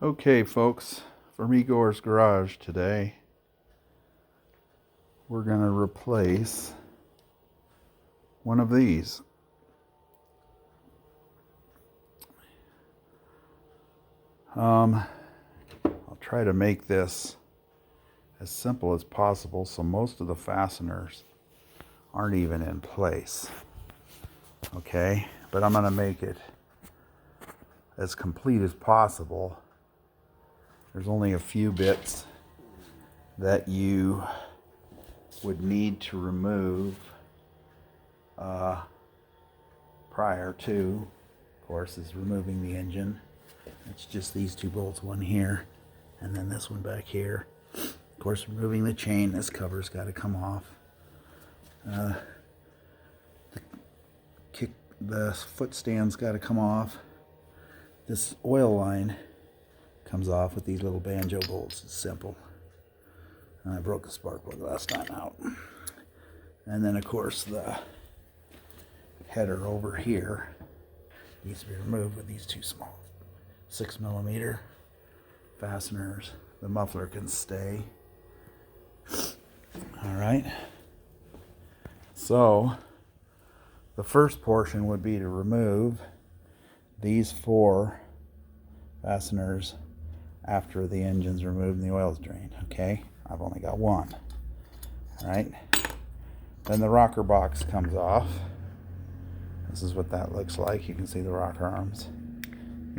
Okay, folks, from Igor's Garage today, we're going to replace one of these. I'll try to make this as simple as possible so most of the fasteners aren't even in place. Okay, but I'm going to make it as complete as possible. There's only a few bits that you would need to remove prior to, of course, is removing the engine. It's just these two bolts, one here and then this one back here. Of course, removing the chain, this cover's got to come off. The foot stand's got to come off. This oil line comes off with these little banjo bolts. It's simple. And I broke the spark plug last time out. And then, of course, the header over here needs to be removed with these two small 6mm fasteners. The muffler can stay. All right. So the first portion would be to remove these 4 fasteners after the engine's removed and the oil's drained. Okay, I've only got one. All right. Then the rocker box comes off. This is what that looks like. You can see the rocker arms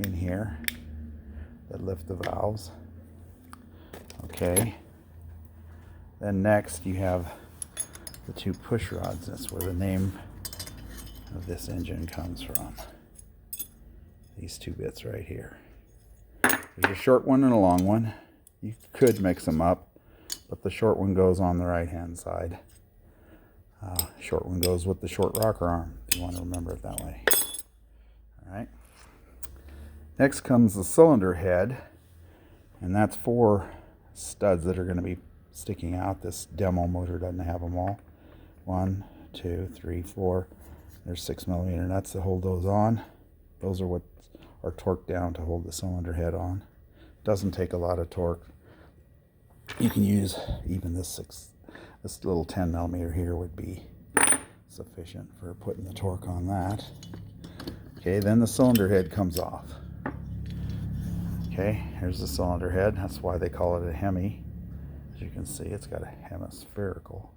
in here that lift the valves. Okay. Then next you have the 2 push rods. That's where the name of this engine comes from. These 2 bits right here. There's a short one and a long one. You could mix them up, but the short one goes on the right hand side. Short one goes with the short rocker arm, if you want to remember it that way. All right. Next comes the cylinder head, and that's 4 studs that are going to be sticking out. This demo motor doesn't have them all. 1, 2, 3, 4. There's 6mm nuts to hold those on. Those are what are torqued down to hold the cylinder head on. Doesn't take a lot of torque. You can use even this little 10mm here would be sufficient for putting the torque on that. Okay, then the cylinder head comes off. Okay, here's the cylinder head. That's why they call it a Hemi. As you can see, it's got a hemispherical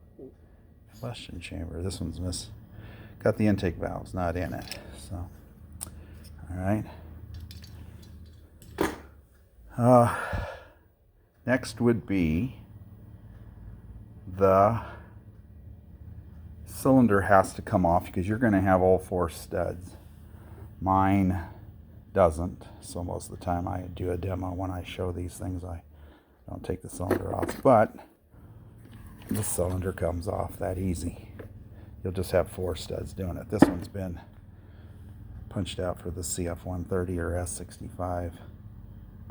combustion chamber. This one's got the intake valves not in it. So, all right. Next would be the cylinder has to come off because you're going to have all 4 studs. Mine doesn't, so most of the time I do a demo when I show these things. I don't take the cylinder off, but the cylinder comes off that easy. You'll just have 4 studs doing it. This one's been punched out for the CF130 or S65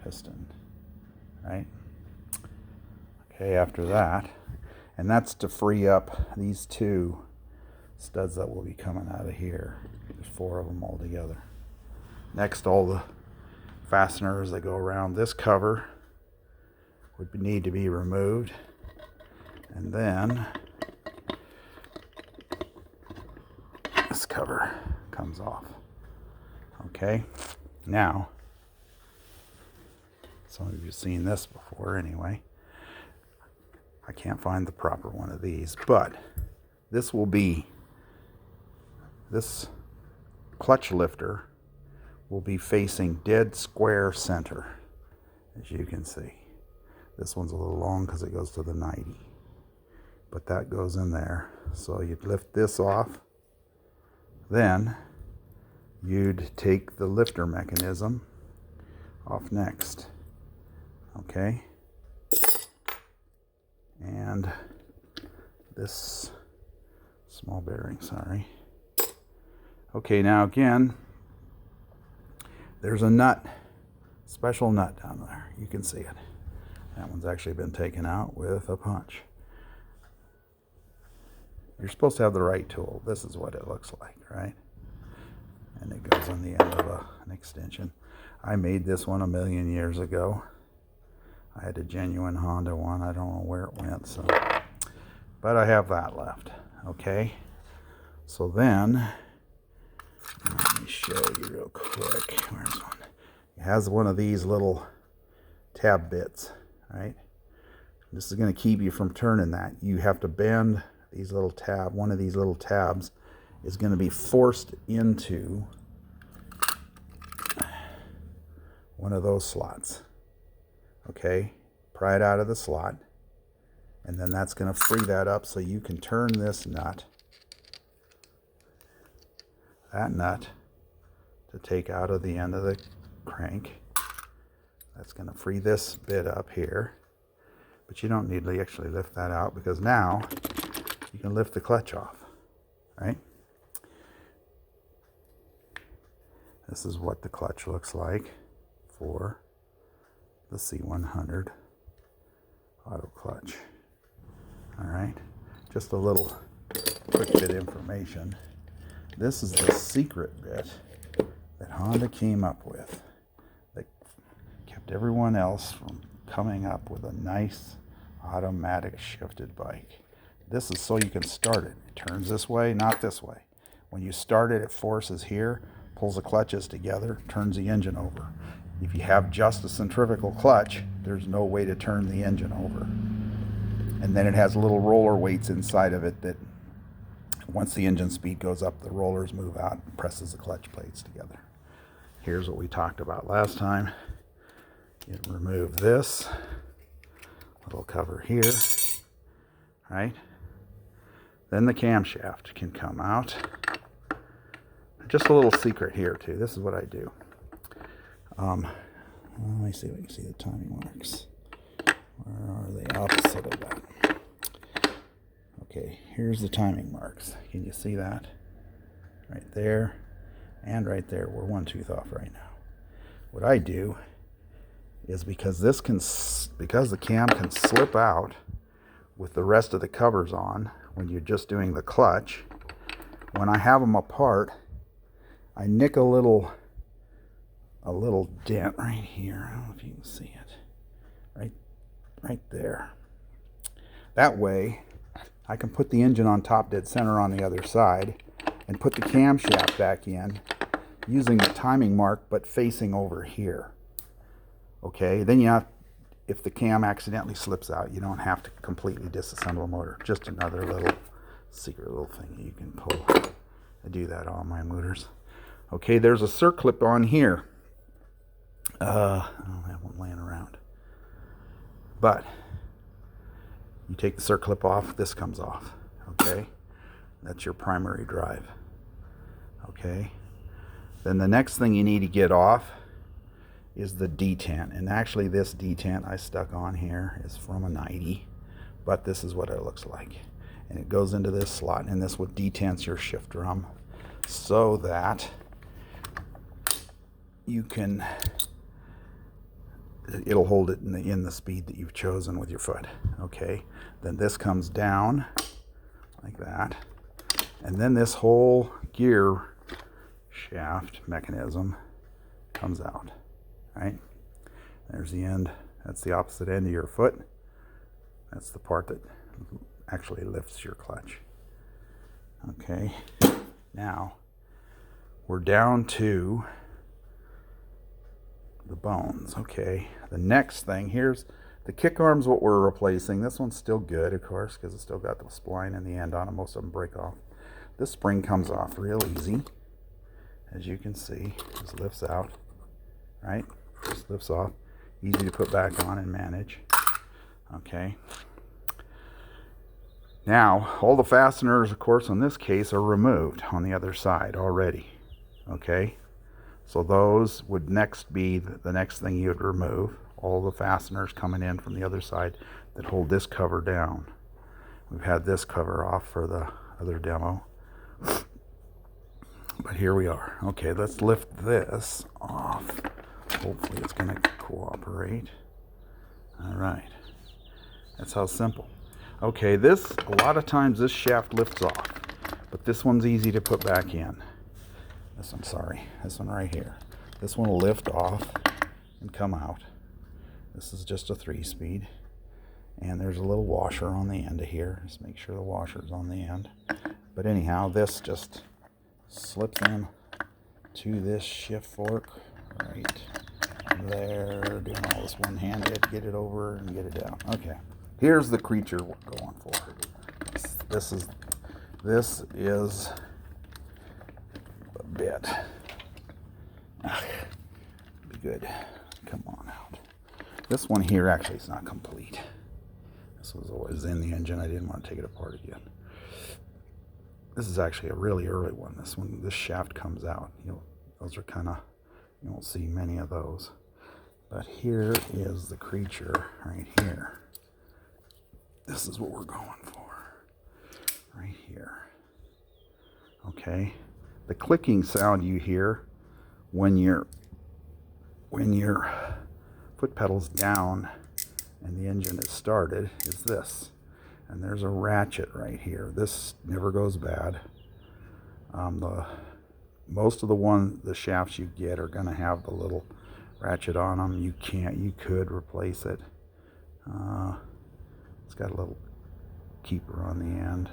piston, right? Okay, after that, and that's to free up these 2 studs that will be coming out of here. There's 4 of them all together. Next, all the fasteners that go around this cover would need to be removed, and then this cover comes off. Okay, now some of you have seen this before anyway. I can't find the proper one of these, but this clutch lifter will be facing dead square center, as you can see. This one's a little long because it goes to the 90, but that goes in there. So you'd lift this off, then you'd take the lifter mechanism off next. Okay, and this small bearing, sorry. Okay, now again, there's a nut, special nut down there. You can see it. That one's actually been taken out with a punch. You're supposed to have the right tool. This is what it looks like, right? And it goes on the end of an extension. I made this one 1,000,000 years ago. I had a genuine Honda one. I don't know where it went, so, but I have that left. Okay, so then let me show you real quick. Where's one? It has one of these little tab bits, right? This is going to keep you from turning that. You have to bend these little tab. One of these little tabs is going to be forced into one of those slots. Okay, pry it out of the slot, and then that's going to free that up so you can turn this nut, that nut, to take out of the end of the crank. That's going to free this bit up here, but you don't need to actually lift that out, because now you can lift the clutch off, right? This is what the clutch looks like for the C100 auto clutch. All right, just a little quick bit of information. This is the secret bit that Honda came up with that kept everyone else from coming up with a nice automatic shifted bike. This is so you can start it. It turns this way, not this way. When you start it, it forces here, pulls the clutches together, turns the engine over. If you have just a centrifugal clutch, there's no way to turn the engine over. And then it has little roller weights inside of it that once the engine speed goes up, the rollers move out and presses the clutch plates together. Here's what we talked about last time. You remove this little cover here, right? Then the camshaft can come out. Just a little secret here too. This is what I do. Let me see if we can see the timing marks. Where are they? Opposite of that. Okay, here's the timing marks. Can you see that? Right there and right there. We're one tooth off right now. What I do is, because the cam can slip out with the rest of the covers on when you're just doing the clutch, when I have them apart, I nick a little dent right here. I don't know if you can see it. Right there. That way, I can put the engine on top dead center on the other side and put the camshaft back in using the timing mark, but facing over here. Okay, then if the cam accidentally slips out, you don't have to completely disassemble the motor. Just another little secret little thing you can pull. I do that on my motors. Okay, there's a circlip on here. I don't have one laying around. But you take the circlip off, this comes off. Okay, that's your primary drive. Okay, then the next thing you need to get off is the detent. And actually this detent I stuck on here is from a 90, but this is what it looks like. And it goes into this slot, and this would detents your shift drum so that you can, it'll hold it in the speed that you've chosen with your foot. Okay, then this comes down like that, and then this whole gear shaft mechanism comes out. Right, there's the end. That's the opposite end of your foot. That's the part that actually lifts your clutch. Okay, now we're down to the bones. Okay, the next thing, here's the kick arms, what we're replacing. This one's still good, of course, because it's still got the spline in the end on it. Most of them break off. This spring comes off real easy, as you can see. Just lifts out, right? Just lifts off, easy to put back on and manage. Okay, now all the fasteners, of course, in this case are removed on the other side already. Okay, so those would next be the next thing you'd remove. All the fasteners coming in from the other side that hold this cover down. We've had this cover off for the other demo, but here we are. Okay, let's lift this off. Hopefully it's going to cooperate. All right, that's how simple. Okay, this, a lot of times this shaft lifts off, but this one's easy to put back in. This one, sorry, this one right here. This one will lift off and come out. This is just a 3-speed. And there's a little washer on the end of here. Just make sure the washer's on the end. But anyhow, this just slips in to this shift fork right there. Doing all this one-handed. Get it over and get it down. Okay. Here's the creature we're going for. This is a bit. Be good. Come on out. This one here actually is not complete. This was always in the engine. I didn't want to take it apart again. This is actually a really early one. This shaft comes out. Those are kind of, you won't see many of those. But here is the creature right here. This is what we're going for. Right here. Okay. The clicking sound you hear when your foot pedal's down and the engine is started is this. And there's a ratchet right here. This never goes bad. Most of the shafts you get are going to have the little ratchet on them. You could replace it. It's got a little keeper on the end.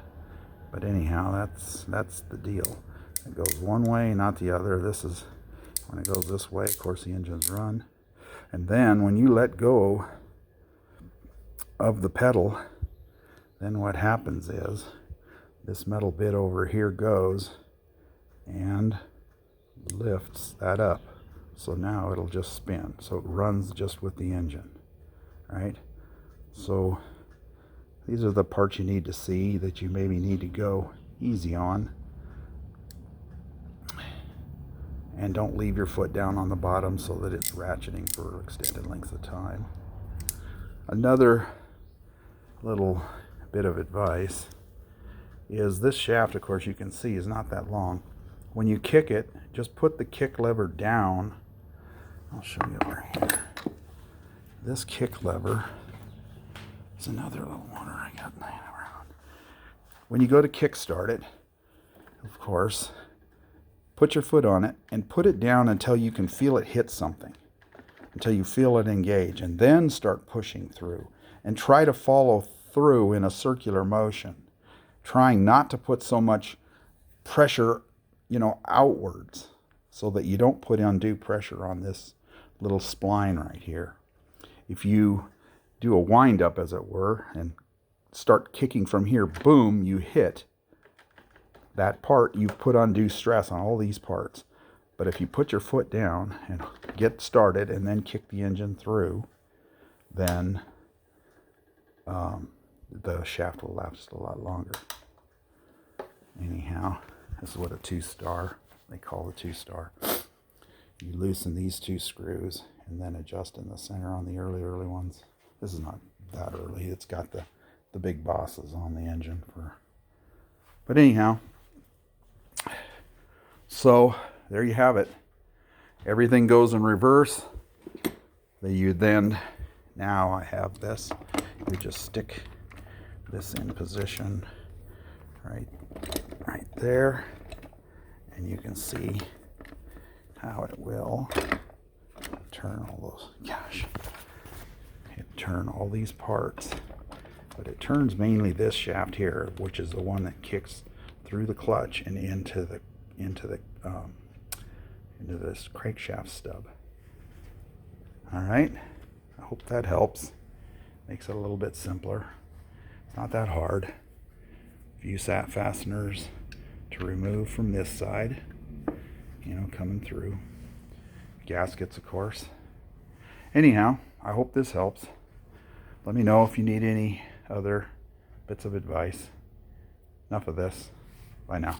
But anyhow, that's the deal. It goes one way, not the other. This is when it goes this way. Of course, the engine's run. And then when you let go of the pedal, then what happens is this metal bit over here goes and lifts that up. So now it'll just spin. So it runs just with the engine, right? So these are the parts you need to see that you maybe need to go easy on. And don't leave your foot down on the bottom so that it's ratcheting for extended lengths of time. Another little bit of advice is this shaft, of course, you can see is not that long. When you kick it, just put the kick lever down. I'll show you over here. This kick lever is another little one I got laying around. When you go to kickstart it, of course, put your foot on it and put it down until you can feel it hit something, until you feel it engage, and then start pushing through and try to follow through in a circular motion, trying not to put so much pressure, outwards, so that you don't put undue pressure on this little spline right here. If you do a wind up, as it were, and start kicking from here, boom, you hit that part. You've put undue stress on all these parts. But if you put your foot down and get started and then kick the engine through, then the shaft will last a lot longer. Anyhow, this is what a 2-star, they call the 2-star. You loosen these 2 screws and then adjust in the center on the early ones. This is not that early. It's got the big bosses on the engine but anyhow, so there you have it. Everything goes in reverse. Now I have this. You just stick this in position right there, and you can see how it will turn all those. It turn all these parts, but it turns mainly this shaft here, which is the one that kicks through the clutch and into this crankshaft stub. All right, I hope that helps. Makes it a little bit simpler. It's not that hard. VSAT fasteners to remove from this side, coming through. Gaskets, of course. Anyhow, I hope this helps. Let me know if you need any other bits of advice. Enough of this. Bye now.